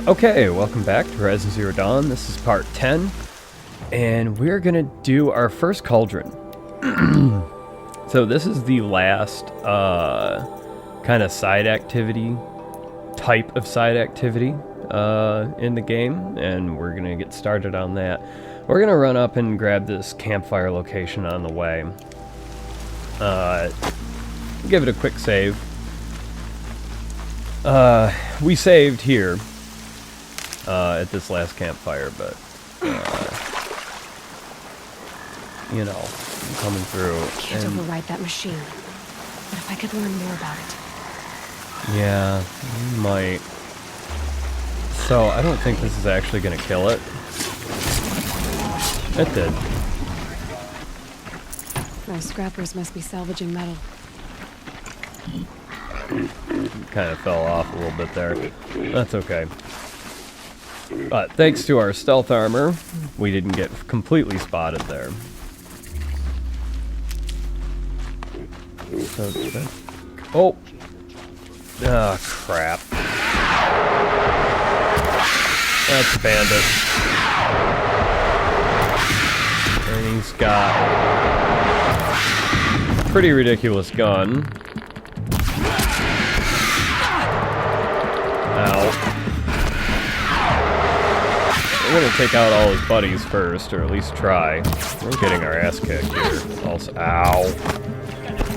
Okay, welcome back to Horizon Zero Dawn. This is part 10, and we're gonna do our first Cauldron. So this is the last kind of side activity, type of side activity in the game, and we're gonna get started on that. We're gonna run up and grab this campfire location on the way. Give it a quick save. We saved here. At this last campfire, but you know, I'm coming through. I can't override that machine, but if I could learn more about it. Yeah, you might. So I don't think this is actually going to kill it. It did. Those scrappers must be salvaging metal. Kind of fell off a little bit there. That's okay. But thanks to our stealth armor, we didn't get completely spotted there. So, oh! Ah, crap. That's a bandit. And he's got a pretty ridiculous gun. Ow. We're gonna take out all his buddies first, or at least try. We're getting our ass kicked here. Also, ow.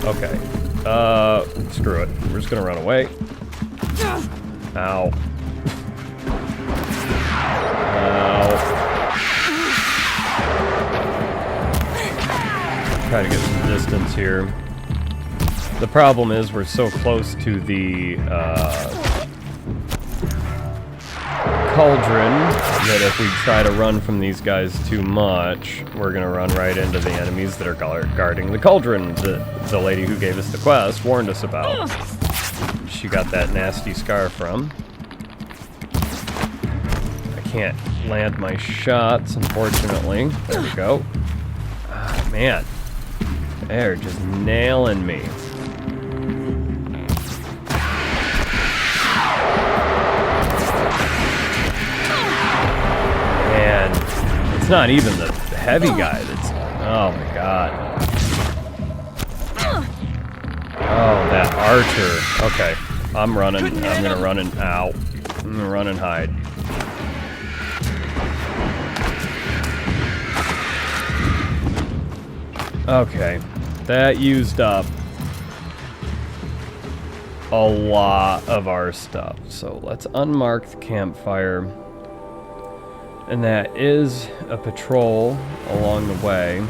Okay. Screw it. We're just gonna run away. Ow. Ow. Try to get some distance here. The problem is we're so close to the, Cauldron that if we try to run from these guys too much, we're gonna run right into the enemies that are guarding the Cauldron that the lady who gave us the quest warned us about. She got that nasty scar from. I can't land my shots, unfortunately. There we go. Ah, man. They're just nailing me. It's not even the heavy guy that's... Oh my god. Oh, that archer. Okay. I'm running. I'm gonna run and... Ow. I'm gonna run and hide. Okay. That used up a lot of our stuff. So let's unmark the campfire. And that is a patrol along the way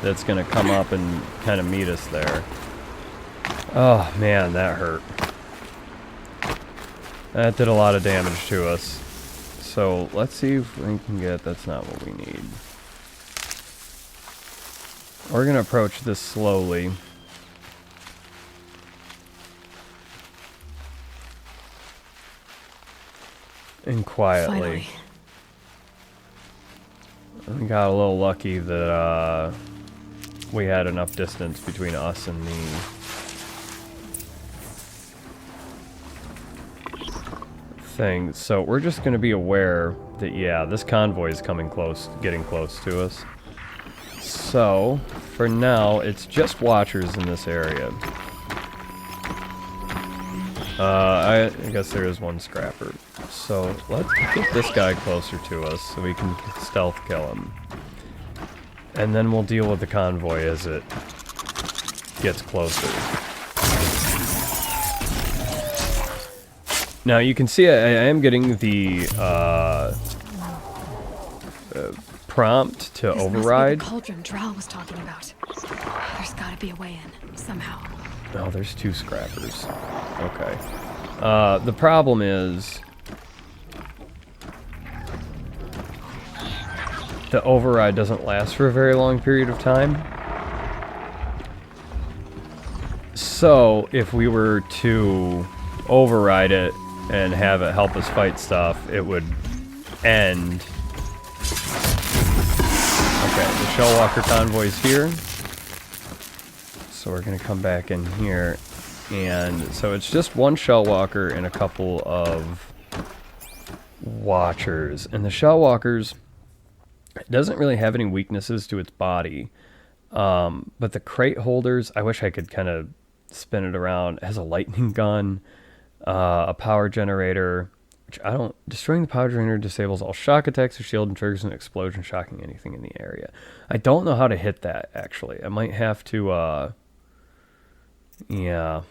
that's going to come up and kind of meet us there. Oh, man, that hurt. That did a lot of damage to us. So let's see if we can get... That's not what we need. We're going to approach this slowly. And quietly. Finally. We got a little lucky that we had enough distance between us and the thing. So we're just going to be aware that, yeah, this convoy is coming close, getting close to us. So for now, it's just watchers in this area. I guess there is one scrapper. So let's get this guy closer to us so we can stealth kill him. And then we'll deal with the convoy as it gets closer. Now you can see I am getting the prompt to override. This must be the Cauldron Drow was talking about. There's gotta be a way in, somehow. Oh, there's two scrappers. Okay. The problem is... the override doesn't last for a very long period of time. So, if we were to override it and have it help us fight stuff, it would end. Okay, the Shellwalker convoy's here. So we're gonna come back in here, and so it's just one Shellwalker and a couple of watchers. And the shell walkers, it doesn't really have any weaknesses to its body. But the crate holders, I wish I could kind of spin it around. It has a lightning gun, a power generator, which I don't... Destroying the power generator disables all shock attacks or shield and triggers an explosion, shocking anything in the area. I don't know how to hit that, actually. I might have to, yeah.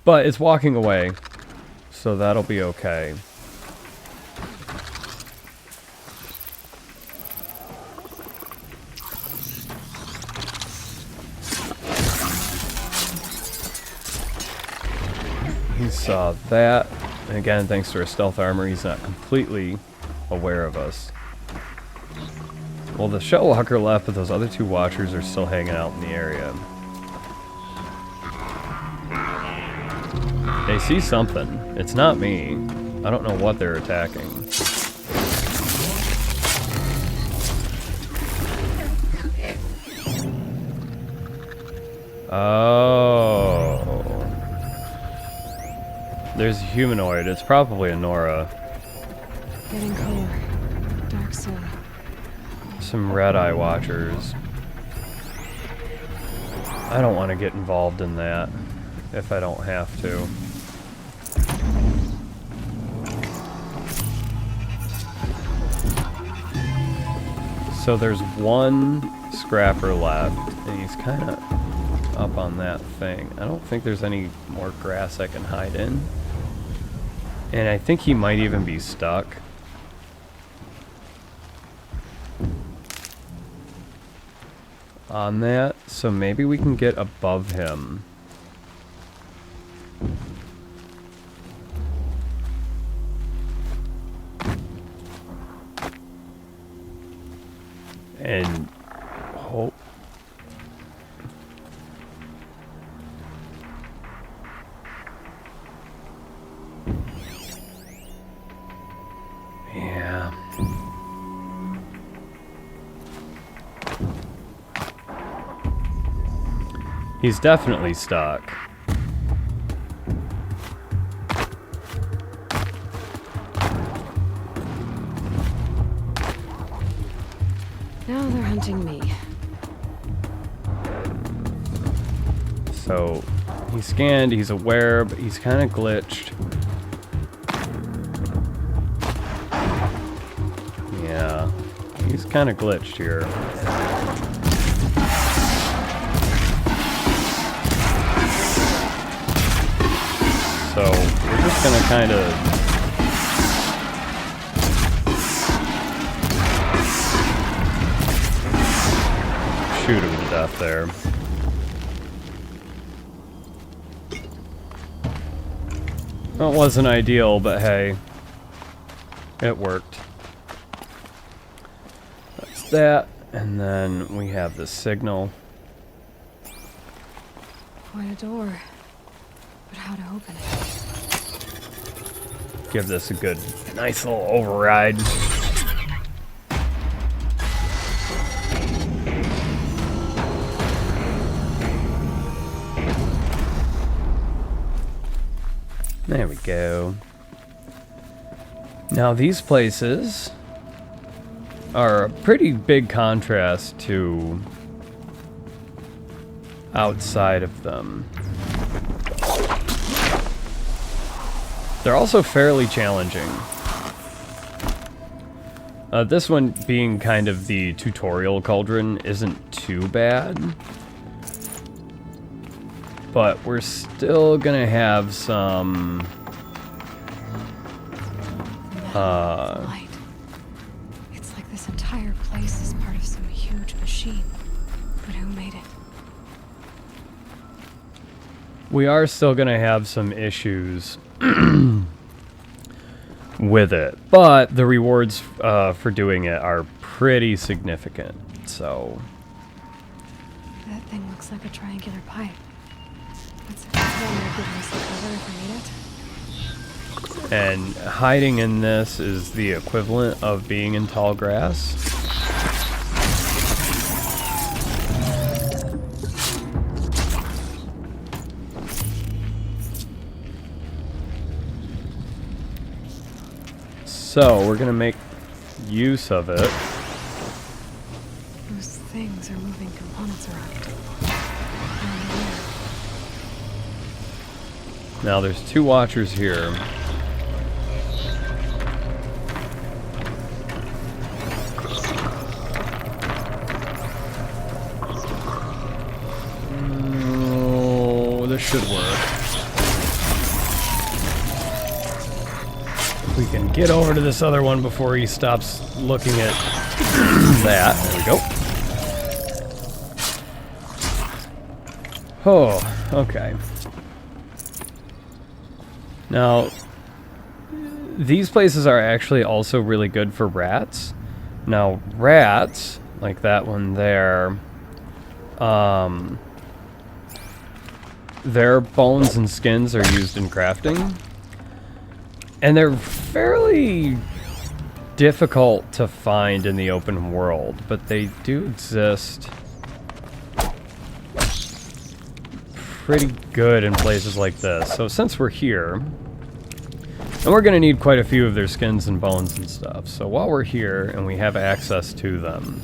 But it's walking away, so that'll be okay. He saw that. And again, thanks to our stealth armor, he's not completely aware of us. Well, the shell walker left, but those other two watchers are still hanging out in the area. They see something. It's not me. I don't know what they're attacking. Oh. There's a humanoid. It's probably a Nora. Getting cooler. Dark soon. Some red-eye watchers. I don't want to get involved in that if I don't have to. So there's one scrapper left, and he's kind of up on that thing. I don't think there's any more grass I can hide in. And I think he might even be stuck. On that, so maybe we can get above him. And hope. Yeah. He's definitely stuck. Now they're hunting me. So he's scanned, he's aware, but he's kind of glitched. Yeah, he's kind of glitched here. So we're just gonna kind of shoot him to death there. Well, it wasn't ideal, but hey, it worked. That's that, and then we have the signal. Quite a door. But how to open it? Give this a good, nice little override. There we go. Now these places are a pretty big contrast to outside of them. They're also fairly challenging. This one being kind of the tutorial cauldron isn't too bad. But we're still gonna have some... light. It's like this entire place is part of some huge machine. But who made it? We are still gonna have some issues with it, but the rewards for doing it are pretty significant, so... That thing looks like a triangular pipe. That's a good one to give us the cover if we need it. And hiding in this is the equivalent of being in tall grass. So we're gonna make use of it. Those things are moving components around. Now there's 2 watchers here. Oh, this should work. If we can get over to this other one before he stops looking at that. There we go. Oh, okay. Now, these places are actually also really good for rats. Now, rats, like that one there, their bones and skins are used in crafting. And they're fairly difficult to find in the open world, but they do exist pretty good in places like this. So since we're here, and we're going to need quite a few of their skins and bones and stuff, so while we're here and we have access to them,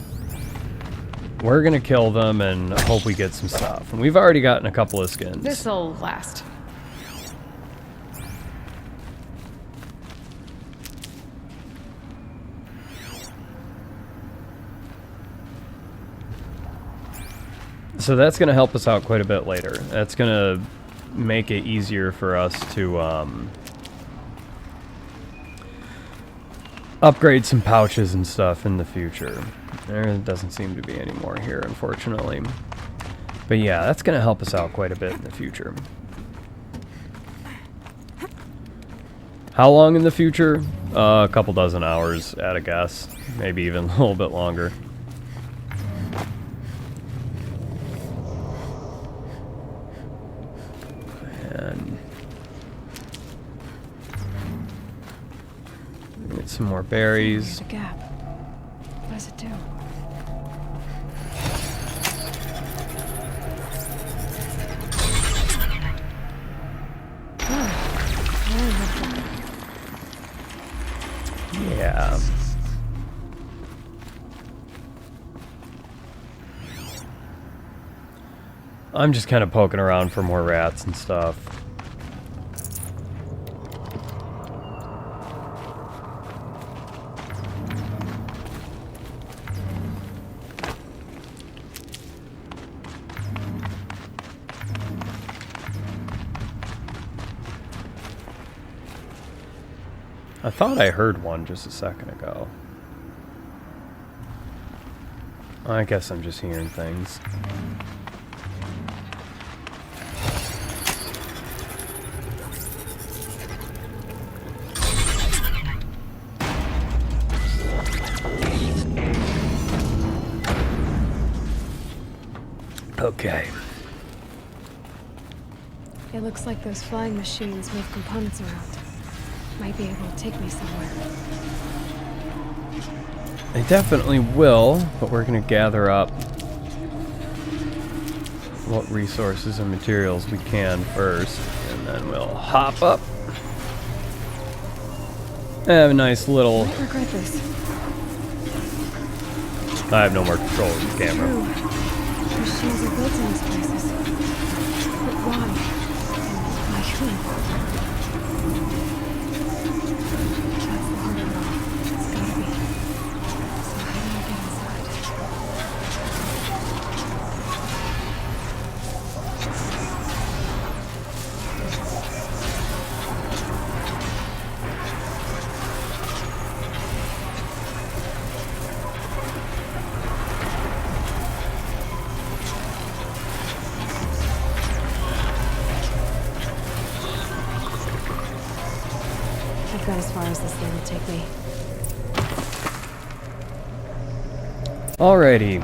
we're going to kill them and hope we get some stuff. And we've already gotten a couple of skins. This'll last. So that's going to help us out quite a bit later. That's going to make it easier for us to upgrade some pouches and stuff in the future. There doesn't seem to be any more here, unfortunately. But yeah, that's going to help us out quite a bit in the future. How long in the future? A couple dozen hours at a guess. Maybe even a little bit longer. And get some more berries. There's a gap. What does it do? Yeah. I'm just kind of poking around for more rats and stuff. I thought I heard one just a second ago. I guess I'm just hearing things. Okay. It looks like those flying machines move components around. Might be able to take me somewhere. They definitely will, but we're going to gather up what resources and materials we can first, and then we'll hop up. Have a nice little... I might regret this. I have no more control of the camera. True. Machines are built in these places. But why? And by whom? That's the heart of it all. It's gotta be. So how do I get inside? I've got as far as this thing will take me. Alrighty.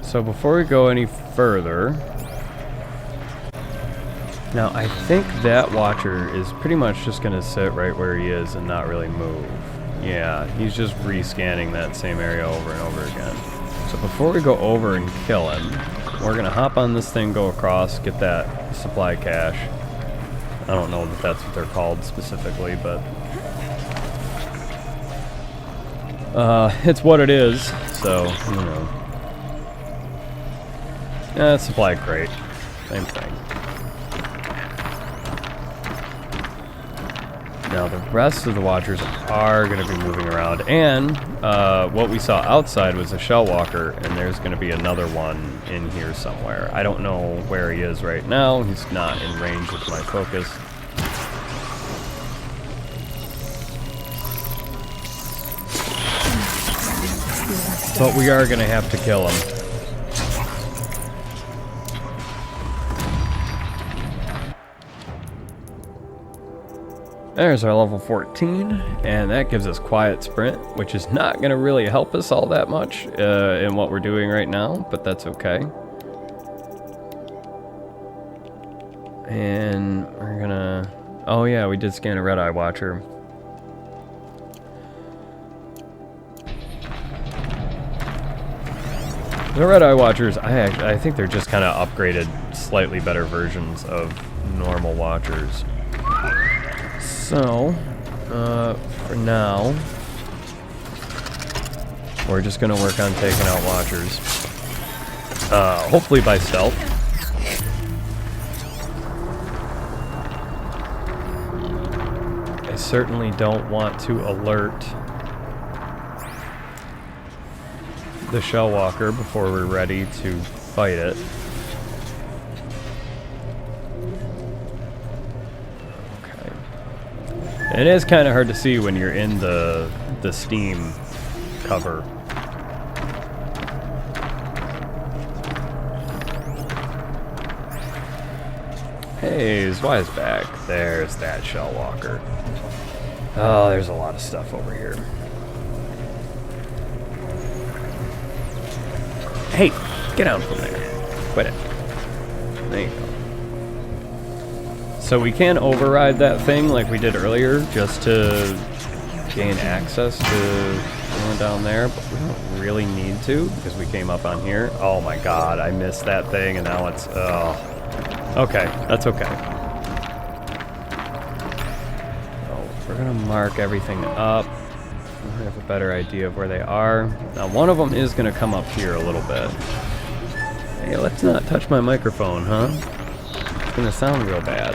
So before we go any further... Now, I think that watcher is pretty much just going to sit right where he is and not really move. Yeah, he's just rescanning that same area over and over again. So before we go over and kill him... we're gonna hop on this thing, go across, get that supply cache. I don't know that that's what they're called specifically, but it's what it is, so, you know. Supply crate. Same thing. Now, the rest of the Watchers are going to be moving around, and what we saw outside was a Shell Walker, and there's going to be another one in here somewhere. I don't know where he is right now. He's not in range with my focus. But we are going to have to kill him. There's our level 14, and that gives us Quiet Sprint, which is not going to really help us all that much in what we're doing right now, but that's okay. And we're going to... Oh yeah, we did scan a Red-Eye Watcher. The Red-Eye Watchers, I think they're just kind of upgraded, slightly better versions of normal Watchers. So, for now, we're just going to work on taking out Watchers. Hopefully by stealth. I certainly don't want to alert the Shell Walker before we're ready to fight it. It is kind of hard to see when you're in the steam cover. Hey, Zwei's back. There's that Shell Walker. Oh, there's a lot of stuff over here. Hey, get out from there. Quit it. There you go. So we can override that thing like we did earlier just to gain access to someone down there, but we don't really need to because we came up on here. Oh my god, I missed that thing and now it's... Okay, that's okay. So we're going to mark everything up. We have a better idea of where they are. Now one of them is going to come up here a little bit. Hey, let's not touch my microphone, huh? It's gonna sound real bad.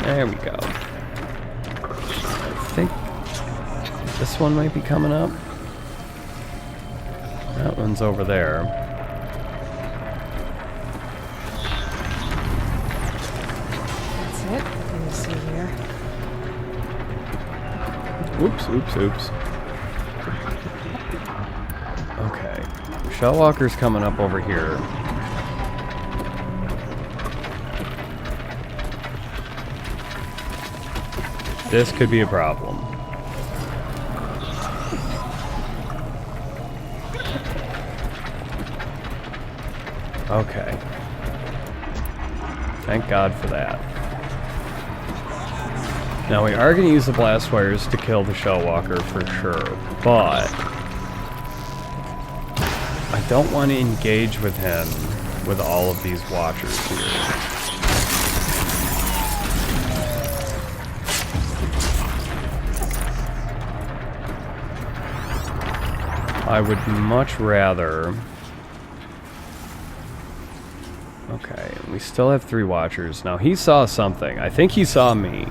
There we go. I think this one might be coming up. That one's over there. That's it. Let me see here. Oops, oops, oops. Okay. Shell Walker's coming up over here. This could be a problem. Okay. Thank God for that. Now we are going to use the blast wires to kill the Shell Walker for sure, but I don't want to engage with him with all of these Watchers here. I would much rather... Okay, we still have 3 Watchers. Now, he saw something. I think he saw me.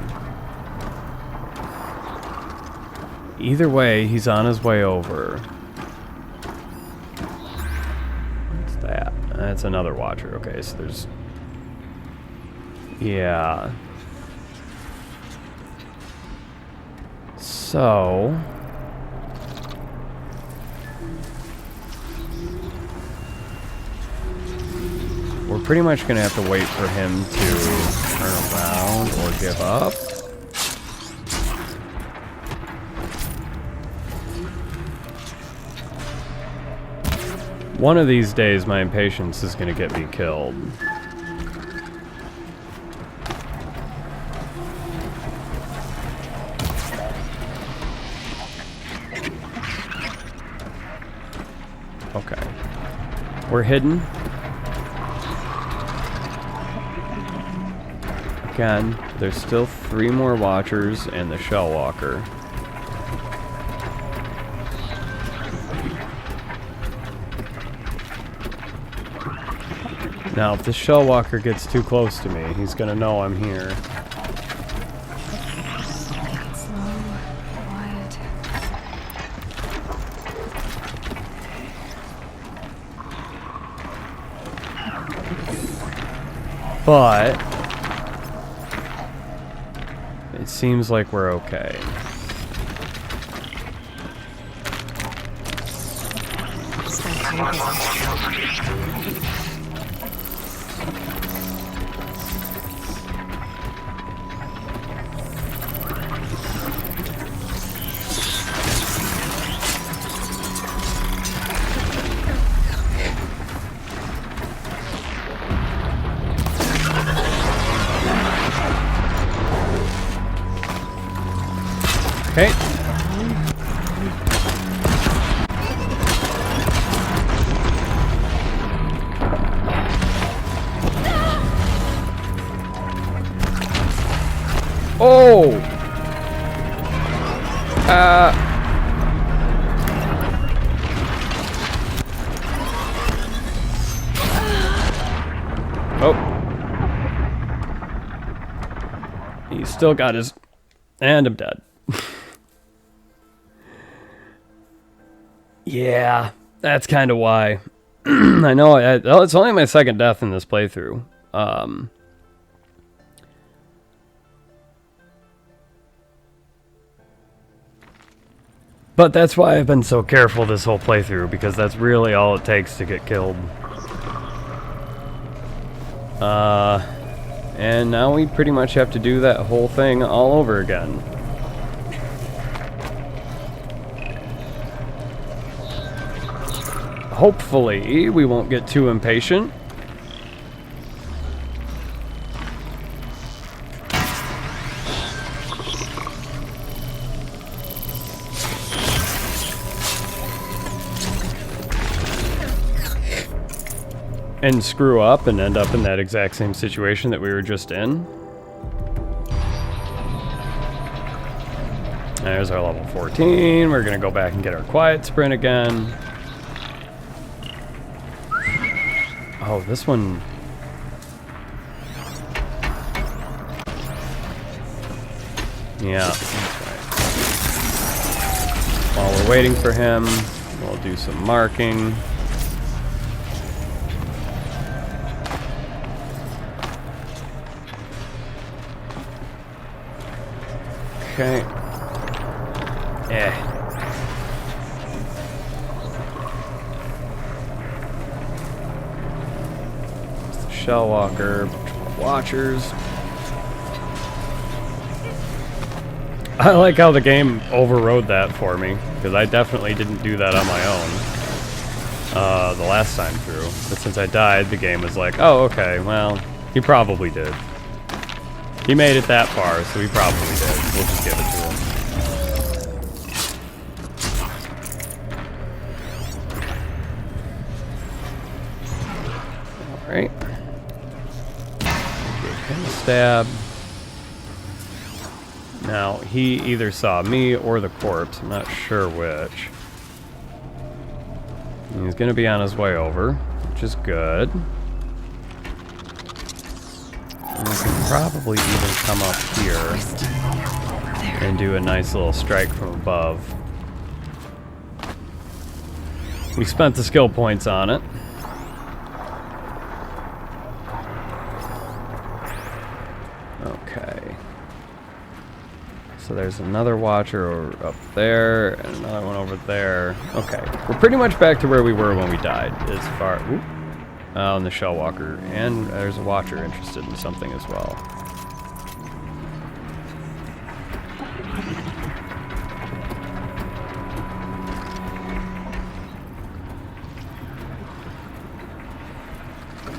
Either way, he's on his way over. What's that? That's another Watcher. Okay, so there's... Yeah. So... we're pretty much going to have to wait for him to turn around or give up. One of these days, my impatience is going to get me killed. Okay. We're hidden. again. There's still 3 more Watchers and the Shell Walker. Now, if the Shell Walker gets too close to me, he's gonna know I'm here. Slow, quiet. But it seems like we're okay. Okay. Oh! Oh. He's still got his... And I'm dead. Yeah, that's kind of why. I know, it's only my second death in this playthrough. But that's why I've been so careful this whole playthrough, because that's really all it takes to get killed. And now we pretty much have to do that whole thing all over again. Hopefully, we won't get too impatient. And screw up and end up in that exact same situation that we were just in. There's our level 14. We're gonna go back and get our quiet sprint again. Oh, this one... Yeah. Okay. While we're waiting for him, we'll do some marking. Okay. It's the Shell Walker, bunch more Watchers. I like how the game overrode that for me, because I definitely didn't do that on my own the last time through. But since I died, the game was like, oh, okay, well, he probably did. He made it that far, so he probably did. We'll just give it to him. Alright. Give him a stab. Now, he either saw me or the corpse. I'm not sure which. He's going to be on his way over, which is good. And we can probably even come up here and do a nice little strike from above. We spent the skill points on it. Okay. So there's another Watcher up there, and another one over there. Okay, we're pretty much back to where we were when we died, as far... Ooh. And the Shell Walker, and there's a Watcher interested in something as well.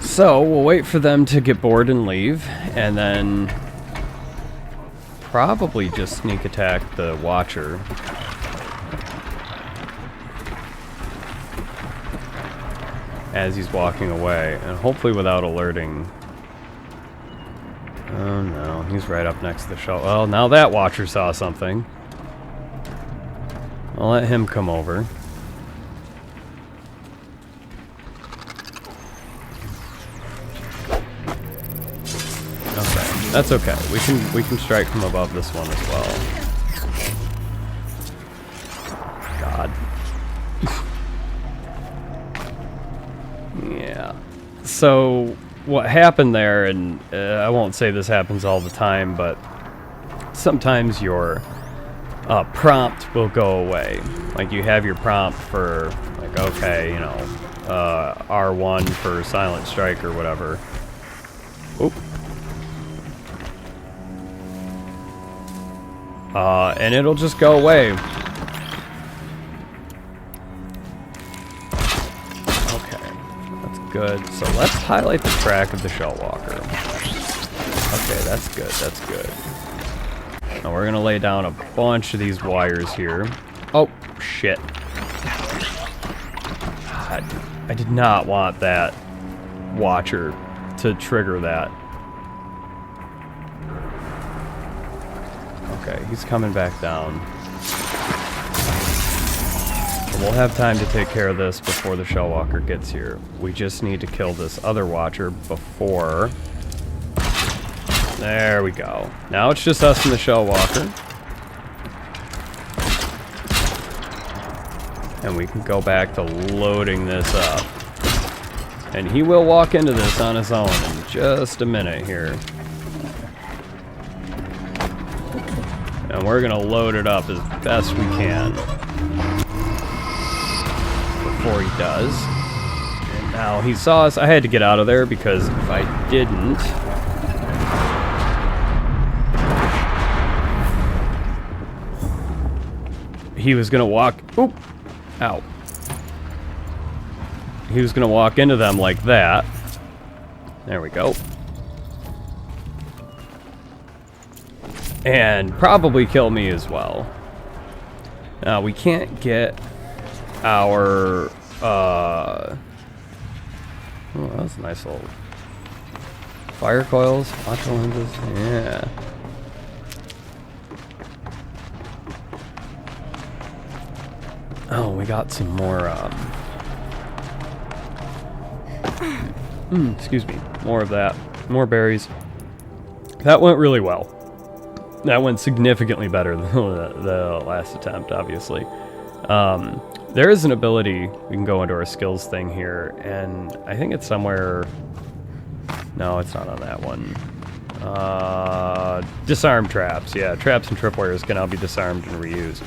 So, we'll wait for them to get bored and leave, and then probably just sneak attack the Watcher. As he's walking away, and hopefully without alerting Oh no, he's right up next to the shell. Well, now that watcher saw something. I'll let him come over. Okay, that's okay. We can strike from above this one as well. God. Yeah. So what happened there, and I won't say this happens all the time, but sometimes your prompt will go away. Like you have your prompt for like, okay, you know, R1 for silent strike or whatever. Oop. And it'll just go away. Okay, that's good. So let's highlight the track of the shell walker. Okay, that's good, that's good. Now we're gonna lay down a bunch of these wires here. Oh, shit. God, I did not want that watcher to trigger that. Okay, he's coming back down. We'll have time to take care of this before the shell walker gets here. We just need to kill this other watcher before... There we go. Now it's just us and the shell walker. And we can go back to loading this up. And he will walk into this on his own in just a minute here. And we're gonna load it up as best we can before he does. And now he saw us. I had to get out of there because if I didn't... he was gonna walk... Oop! Ow. He was gonna walk into them like that. There we go. And probably kill me as well. Now, we can't get our... oh, that was a nice little... fire coils, poncho lenses, yeah. Oh, we got some more, excuse me, more of that. More berries. That went really well. That went significantly better than the last attempt, obviously. There is an ability, we can go into our skills thing here, and I think it's somewhere... No, it's not on that one. Disarm traps, yeah. Traps and tripwires can now be disarmed and reused.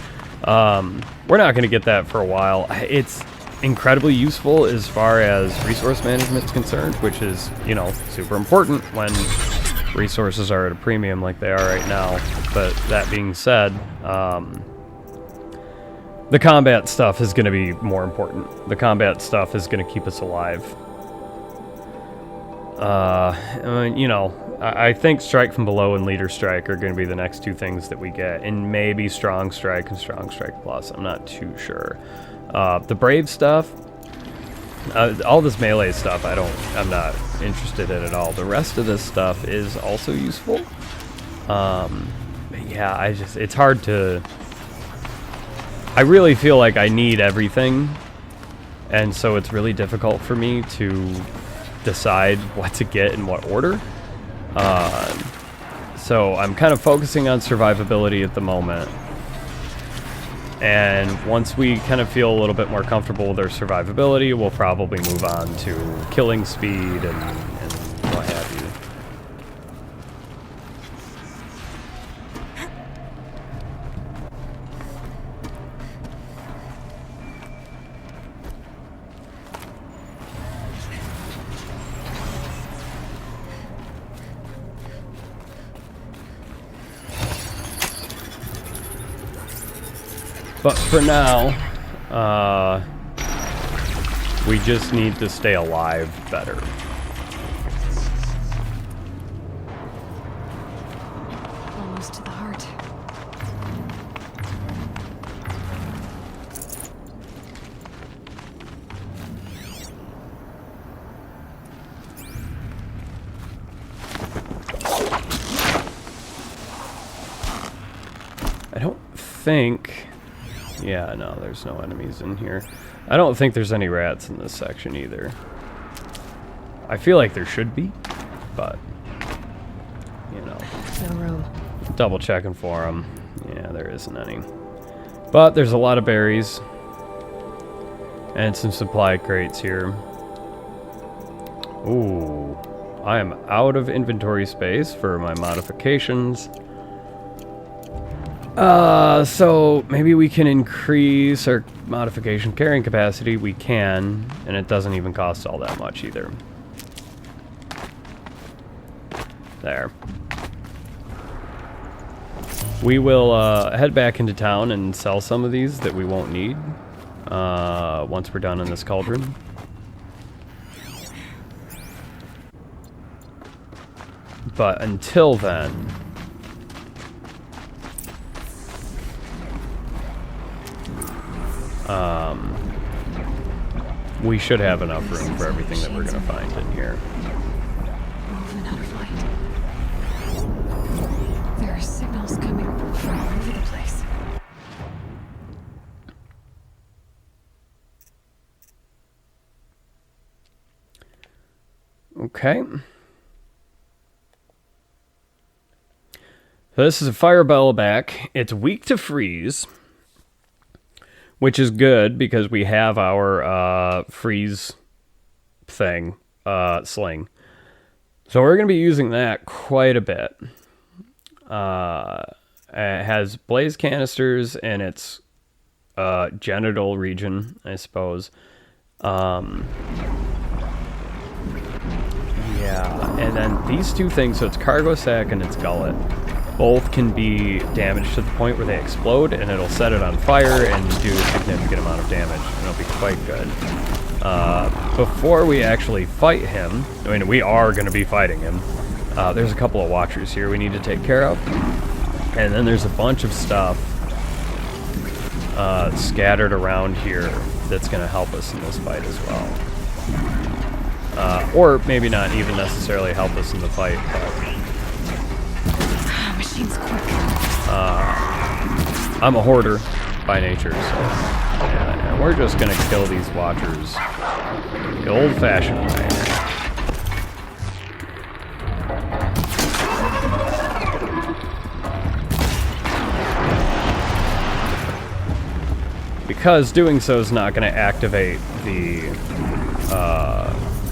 We're not going to get that for a while. It's incredibly useful as far as resource management is concerned, which is, you know, super important when resources are at a premium like they are right now. But that being said, the combat stuff is going to be more important. The combat stuff is going to keep us alive. You know, I think Strike from Below and Leader Strike are going to be the next two things that we get, and maybe Strong Strike and Strong Strike Plus. I'm not too sure. The Brave stuff, all this melee stuff, I'm not interested in at all. The rest of this stuff is also useful. But yeah, it's hard to... I really feel like I need everything, and so it's really difficult for me to decide what to get in what order. So I'm kind of focusing on survivability at the moment. And once we kind of feel a little bit more comfortable with our survivability, we'll probably move on to killing speed and what have you. But for now, we just need to stay alive better. Almost to the heart. think... Yeah, no, there's no enemies in here. I don't think there's any rats in this section either. I feel like there should be, but, you know. No room. Double checking for them. Yeah, there isn't any. But there's a lot of berries. And some supply crates here. Ooh. I am out of inventory space for my modifications. So maybe we can increase our modification carrying capacity. We can, and it doesn't even cost all that much either. There. We will head back into town and sell some of these that we won't need once we're done in this cauldron. But until then, we should have enough room for everything that we're going to find in here. Moving out of light. There are signals coming from all over the place. Okay. So this is a fire back. It's weak to freeze, which is good because we have our freeze thing, sling. So we're going to be using that quite a bit. It has blaze canisters in its genital region, I suppose. Yeah, and then these two things, so it's cargo sack and its gullet, both can be damaged to the point where they explode, and it'll set it on fire and do a significant amount of damage, and it'll be quite good. Before we actually fight him, I mean, we are going to be fighting him, there's a couple of watchers here we need to take care of, and then there's a bunch of stuff scattered around here that's going to help us in this fight as well. Or maybe not even necessarily help us in the fight, but... Machine's quick. I'm a hoarder by nature, so... Yeah, and we're just gonna kill these watchers the old-fashioned way. Because doing so is not gonna activate the,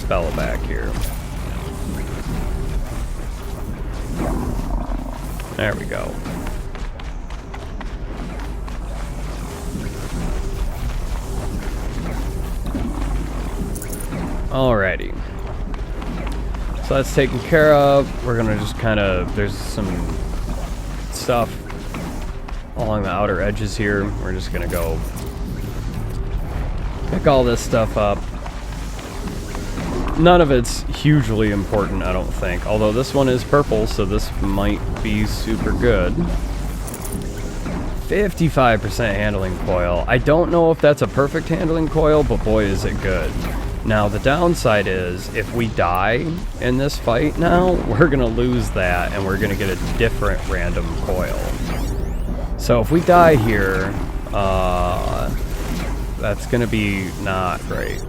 spell back here. There we go. Alrighty. So that's taken care of. We're gonna just kind of, there's some stuff along the outer edges here. We're just gonna go pick all this stuff up. None of it's hugely important, I don't think. Although this one is purple, so this might be super good. 55% handling coil. I don't know if that's a perfect handling coil, but boy is it good. Now the downside is, if we die in this fight now, we're gonna lose that, and we're gonna get a different random coil. So if we die here, that's gonna be not great.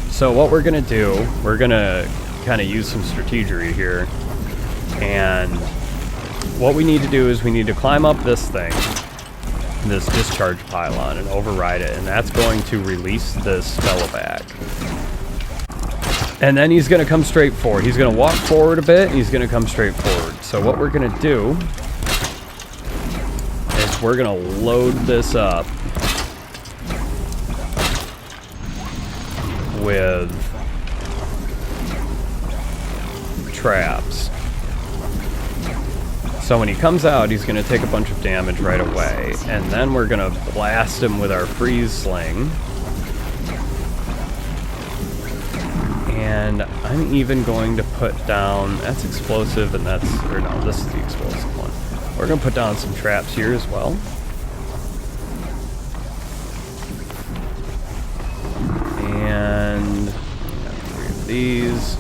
So what we're gonna do, we're gonna kind of use some strategery here, and what we need to do is we need to climb up this thing, this discharge pylon, and override it, and that's going to release this fellow back. And then he's gonna come straight forward. He's gonna walk forward a bit, and he's gonna come straight forward. So what we're gonna do is we're gonna load this up with traps. So when he comes out, he's going to take a bunch of damage right away, and then we're going to blast him with our freeze sling. And I'm even going to put down, that's explosive, and that's, or no, this is the explosive one. We're going to put down some traps here as well. And we got 3 of these.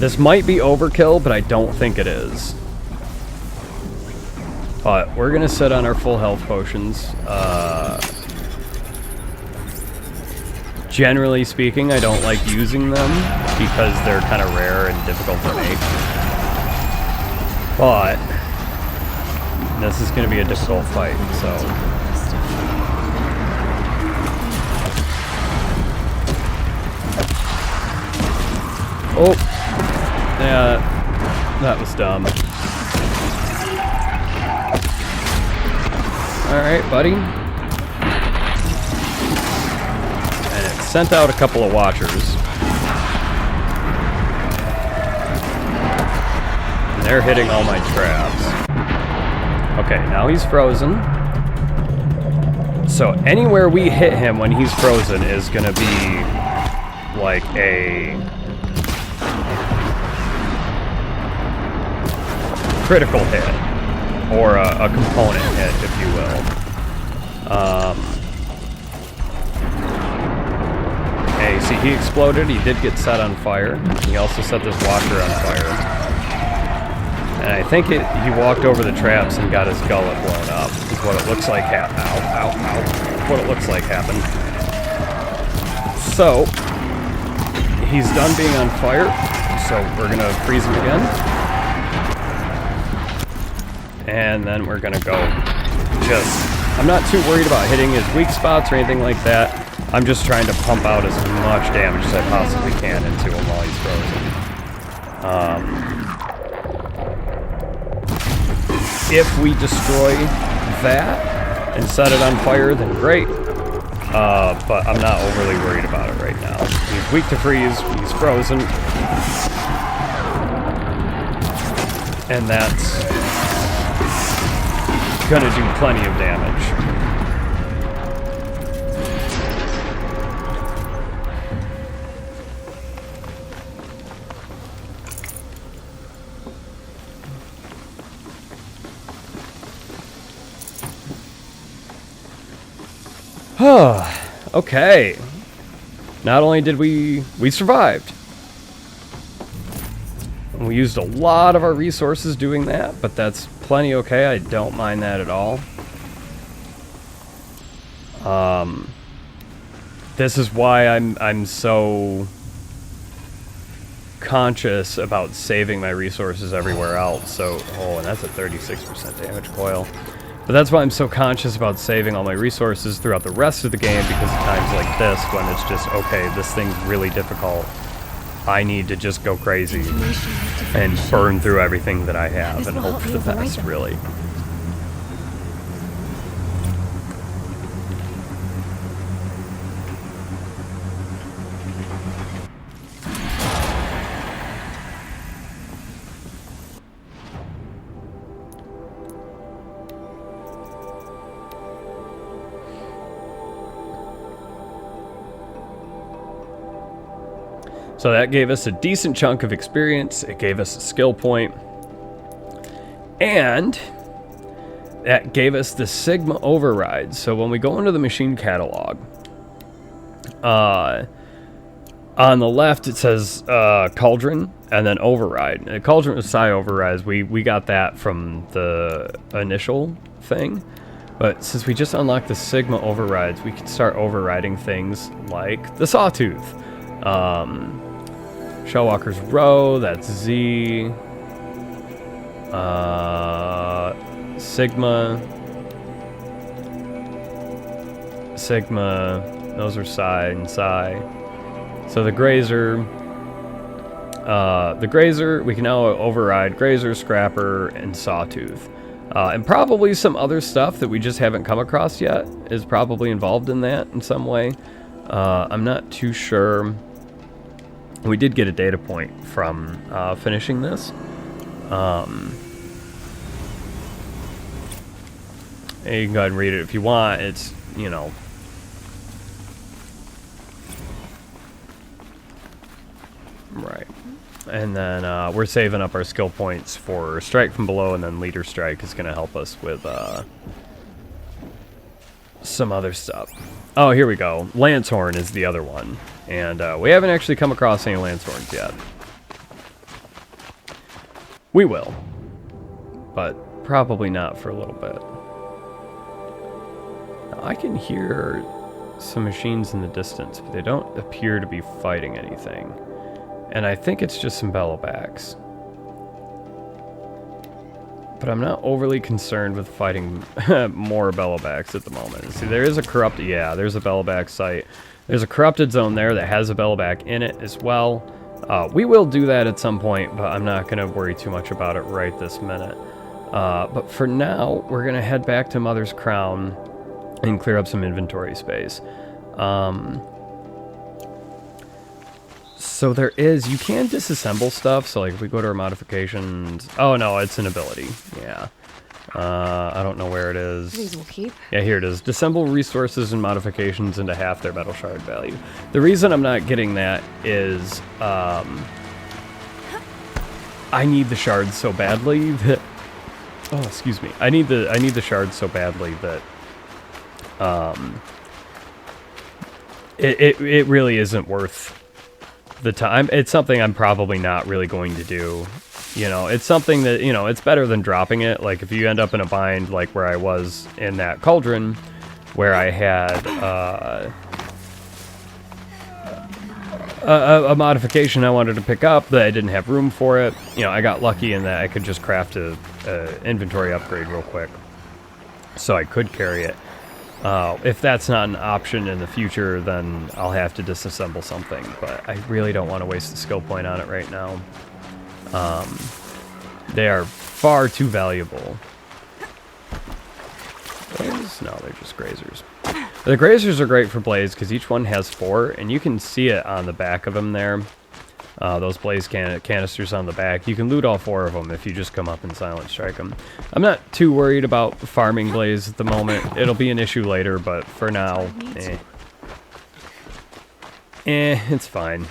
This might be overkill, but I don't think it is. But we're going to sit on our full health potions. Generally speaking, I don't like using them because they're kind of rare and difficult to make. But this is going to be a difficult fight, so... Oh! Yeah, that was dumb. Alright, buddy. And it sent out a couple of watchers. And they're hitting all my traps. Okay, now he's frozen. So anywhere we hit him when he's frozen is gonna be like a critical hit. Or a component hit, if you will. Hey, see, he exploded. He did get set on fire. He also set this watcher on fire. And I think he walked over the traps and got his gullet blown up. Is what it looks like happened. Ow, ow, ow. What it looks like happened. So, he's done being on fire. So we're gonna freeze him again. And then we're gonna go I'm not too worried about hitting his weak spots or anything like that. I'm just trying to pump out as much damage as I possibly can into him while he's frozen. If we destroy that and set it on fire, then great. But I'm not overly worried about it right now. He's weak to freeze, he's frozen. And that's gonna do plenty of damage. Okay. Not only did we survived. We used a lot of our resources doing that, but that's plenty okay. I don't mind that at all. This is why I'm so conscious about saving my resources everywhere else. So, oh, and that's a 36% damage coil. But that's why I'm so conscious about saving all my resources throughout the rest of the game, because at times like this, when it's just, okay, this thing's really difficult, I need to just go crazy and burn through everything that I have and hope for the best, really. So that gave us a decent chunk of experience. It gave us a skill point. And that gave us the Sigma override. So when we go into the machine catalog, on the left it says Cauldron and then override. And Cauldron with Psi overrides, we got that from the initial thing. But since we just unlocked the Sigma overrides, we can start overriding things like the Sawtooth. Shellwalker's Row, that's Z. Sigma, those are Psi and Psi. So the Grazer, we can now override Grazer, Scrapper, and Sawtooth. And probably some other stuff that we just haven't come across yet is probably involved in that in some way. I'm not too sure. We did get a data point from finishing this. And you can go ahead and read it if you want. It's, you know, right. And then we're saving up our skill points for Strike from Below, and then Leader Strike is going to help us with some other stuff. Oh, here we go. Lancehorn is the other one. And we haven't actually come across any Lancehorns yet. We will. But probably not for a little bit. Now, I can hear some machines in the distance, but they don't appear to be fighting anything. And I think it's just some bellowbacks. But I'm not overly concerned with fighting more bellowbacks at the moment. See, there is a corrupted... Yeah, there's a bellowback site. There's a corrupted zone there that has a bellowback in it as well. We will do that at some point, but I'm not going to worry too much about it right this minute. But for now, we're going to head back to Mother's Crown and clear up some inventory space. So there is, you can disassemble stuff, so like if we go to our modifications, oh no, it's an ability, yeah. I don't know where it is. These will keep. Yeah, here it is. Disassemble resources and modifications into half their metal shard value. The reason I'm not getting that is, I need the shards so badly that, oh, excuse me. I need the shards so badly that, it really isn't worth the time. It's something I'm probably not really going to do. You know, it's something that, you know, it's better than dropping it. Like if you end up in a bind like where I was in that Cauldron, where I had a modification I wanted to pick up that I didn't have room for it. You know, I got lucky in that I could just craft a inventory upgrade real quick, so I could carry it. If that's not an option in the future, then I'll have to disassemble something, but I really don't want to waste a skill point on it right now. They are far too valuable. Those? No, they're just grazers. The grazers are great for blaze because each one has 4, and you can see it on the back of them there. Those blaze canisters on the back. You can loot all 4 of them if you just come up and silent strike them. I'm not too worried about farming blaze at the moment. It'll be an issue later, but for now, it's fine.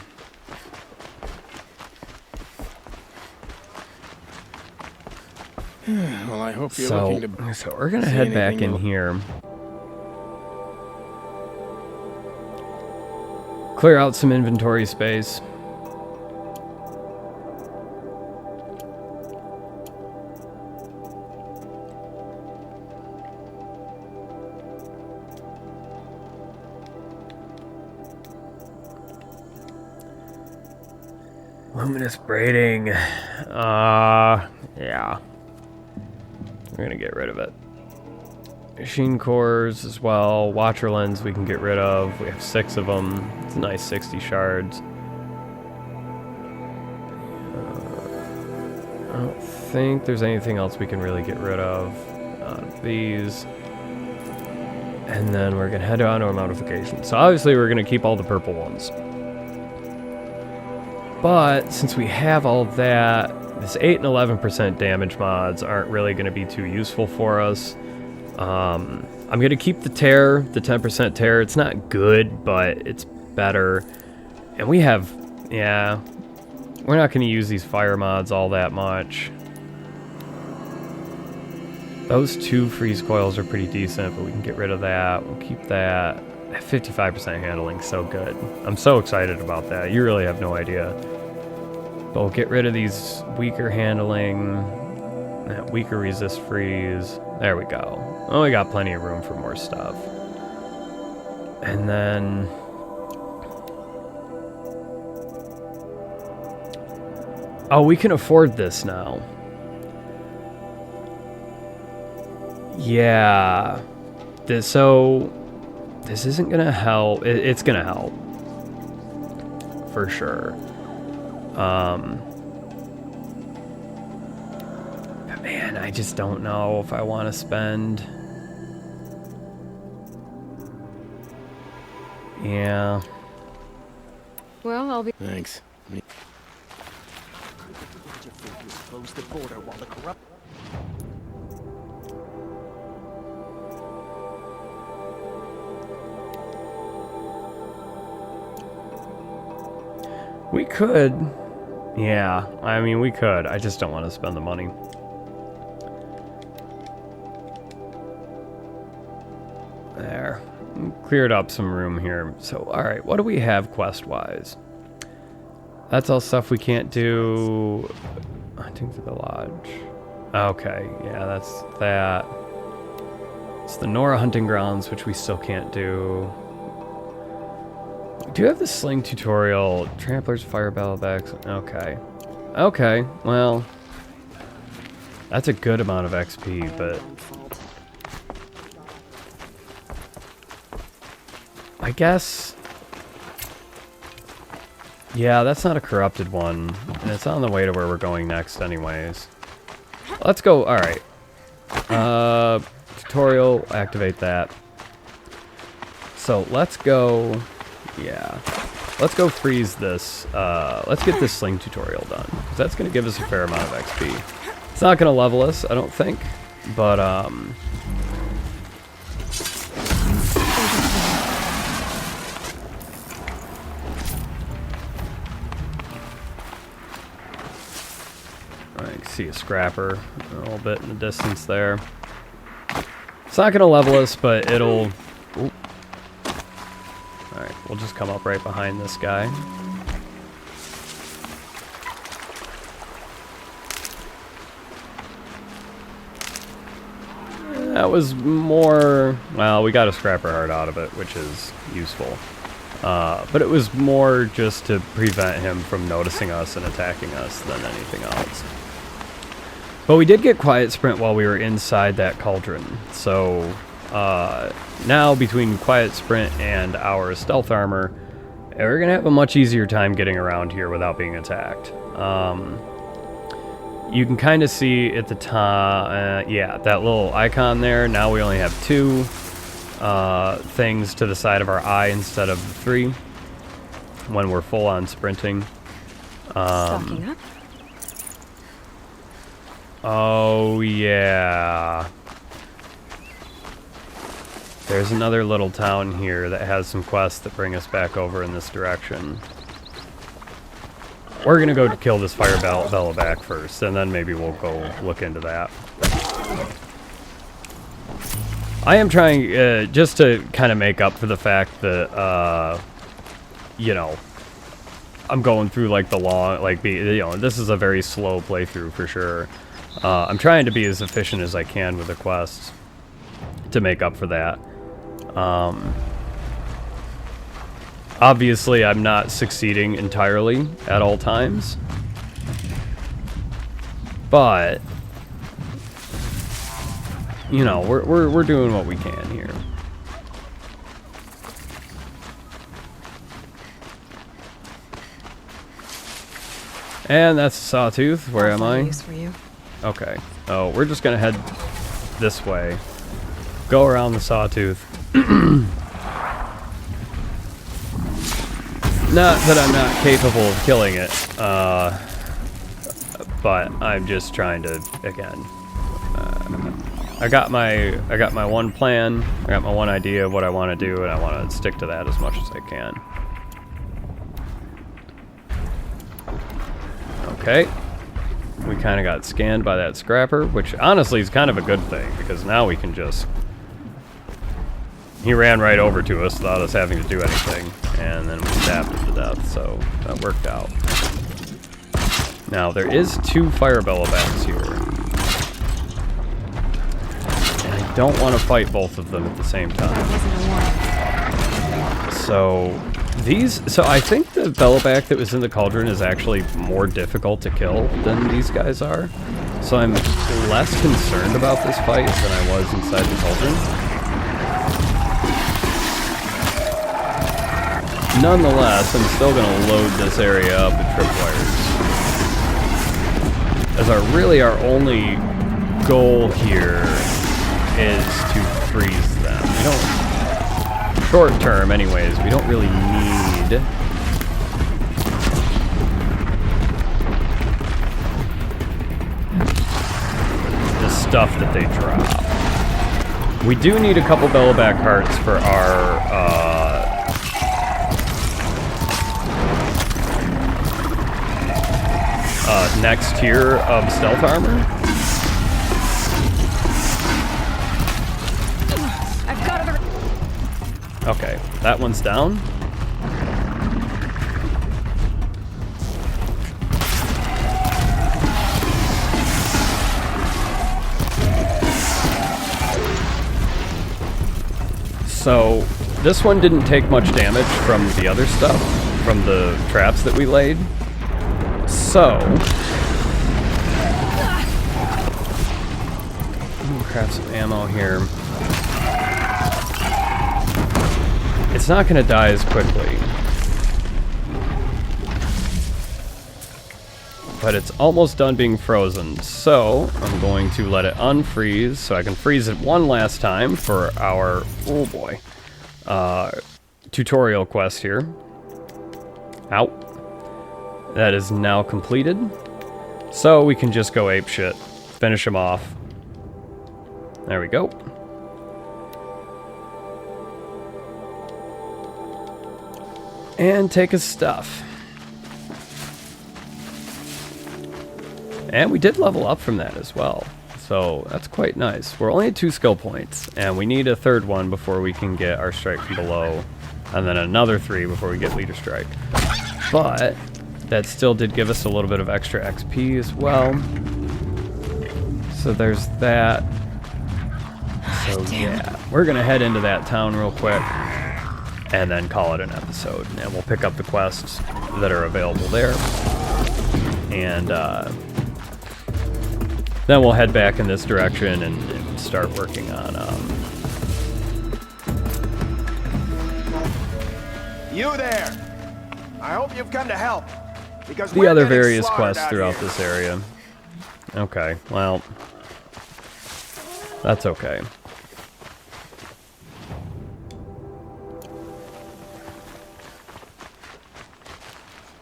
Well, I hope you're looking to... So we're gonna head back in here. Clear out some inventory space. Luminous braiding. Yeah. We're gonna get rid of it. Machine cores as well. Watcher lens we can get rid of. We have 6 of them. It's a nice 60 shards. I don't think there's anything else we can really get rid of. These. And then we're gonna head on to our modifications. So obviously we're gonna keep all the purple ones. But since we have all that, this 8 and 11% damage mods aren't really going to be too useful for us. I'm going to keep the tear, the 10% tear. It's not good, but it's better. And we have, yeah, we're not going to use these fire mods all that much. Those 2 freeze coils are pretty decent, but we can get rid of that. We'll keep that. 55% handling, so good. I'm so excited about that. You really have no idea. But we'll get rid of these weaker handling, that weaker resist freeze. There we go. Oh, we got plenty of room for more stuff. And then... oh, we can afford this now. Yeah. So... this isn't gonna help. It's gonna help. For sure. But man, I just don't know if I want to spend... yeah. Well, I'll be... Thanks. Close the border while the corrupt... We could. Yeah, I mean, we could. I just don't want to spend the money. There. Cleared up some room here. So, alright, what do we have quest-wise? That's all stuff we can't do. Hunting for the lodge. Okay, yeah, that's that. It's the Nora hunting grounds, which we still can't do. We do have the sling tutorial. Tramplers, fire bellowbacks. Okay. Okay, well, that's a good amount of XP, but I guess, yeah, that's not a corrupted one, and it's on the way to where we're going next anyways. Let's go, alright. Tutorial, activate that. So let's go, yeah. Let's go freeze this. Let's get this sling tutorial done, 'cause that's going to give us a fair amount of XP. It's not going to level us, I don't think, but I can see a scrapper a little bit in the distance there. It's not going to level us, but it'll... Ooh. Alright, we'll just come up right behind this guy. That was more... Well, we got a scrapper heart out of it, which is useful. But it was more just to prevent him from noticing us and attacking us than anything else. But we did get quiet sprint while we were inside that cauldron. So now between quiet sprint and our stealth armor, we're going to have a much easier time getting around here without being attacked. You can kind of see at the top, yeah, that little icon there. Now we only have 2 things to the side of our eye instead of 3 when we're full on sprinting. Stocking up. Oh, yeah. There's another little town here that has some quests that bring us back over in this direction. We're going to go kill this fire bellowback first, and then maybe we'll go look into that. I am trying, just to kind of make up for the fact that, you know, I'm going through, like, the long, like, you know, this is a very slow playthrough for sure. I'm trying to be as efficient as I can with the quests to make up for that. Obviously, I'm not succeeding entirely at all times, but you know, we're doing what we can here. And that's a sawtooth. Where am I? Use for you. Okay. Oh, we're just gonna head this way. Go around the sawtooth. Not that I'm not capable of killing it, but I'm just trying to, again, I got my one plan, I got my one idea of what I want to do, and I want to stick to that as much as I can. Okay. We kind of got scanned by that scrapper, which honestly is kind of a good thing, because now we can just... He ran right over to us without us having to do anything, and then we stabbed him to death, so that worked out. Now, there is 2 fire bellowbacks here. And I don't want to fight both of them at the same time. So, so I think the bellowback that was in the cauldron is actually more difficult to kill than these guys are. So I'm less concerned about this fight than I was inside the cauldron. Nonetheless, I'm still going to load this area up with tripwires. As our only goal here is to freeze them. We don't, short term anyways, we don't really need the stuff that they drop. We do need a couple bellowback hearts for our, next tier of stealth armor. I've got it. Okay, that one's down. So this one didn't take much damage from the other stuff, from the traps that we laid. So, craft some ammo here. It's not going to die as quickly, but it's almost done being frozen. So I'm going to let it unfreeze so I can freeze it one last time for our, oh boy, tutorial quest here. Ow. That is now completed. So we can just go apeshit. Finish him off. There we go. And take his stuff. And we did level up from that as well. So that's quite nice. We're only at 2 skill points. And we need a third one before we can get our strike from below. And then another 3 before we get leader strike. But that still did give us a little bit of extra XP as well. So there's that. So yeah, we're gonna head into that town real quick and then call it an episode. And we'll pick up the quests that are available there. And then we'll head back in this direction and start working on You there! I hope you've come to help. Because the other various quests throughout this area. Okay, well, that's okay.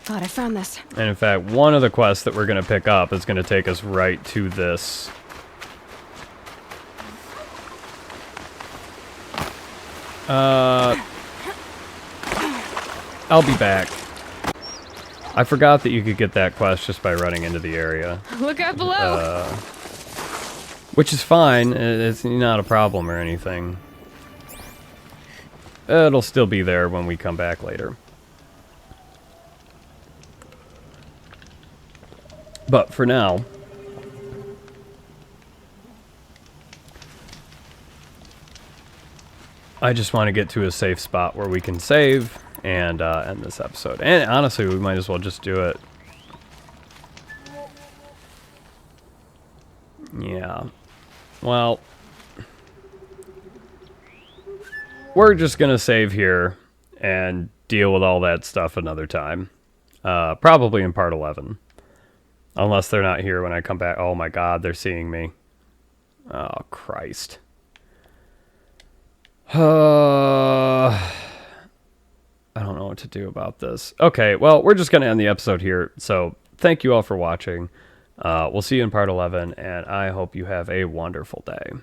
Thought I found this. And in fact, one of the quests that we're going to pick up is going to take us right to this. I'll be back. I forgot that you could get that quest just by running into the area. Look out below. Which is fine. It's not a problem or anything. It'll still be there when we come back later. But for now, I just want to get to a safe spot where we can save and end this episode. And honestly, we might as well just do it. Yeah. Well, we're just going to save here and deal with all that stuff another time. Probably in part 11. Unless they're not here when I come back. Oh my god, they're seeing me. Oh, Christ. I don't know what to do about this. Okay, well, we're just going to end the episode here. So, thank you all for watching. We'll see you in part 11, and I hope you have a wonderful day.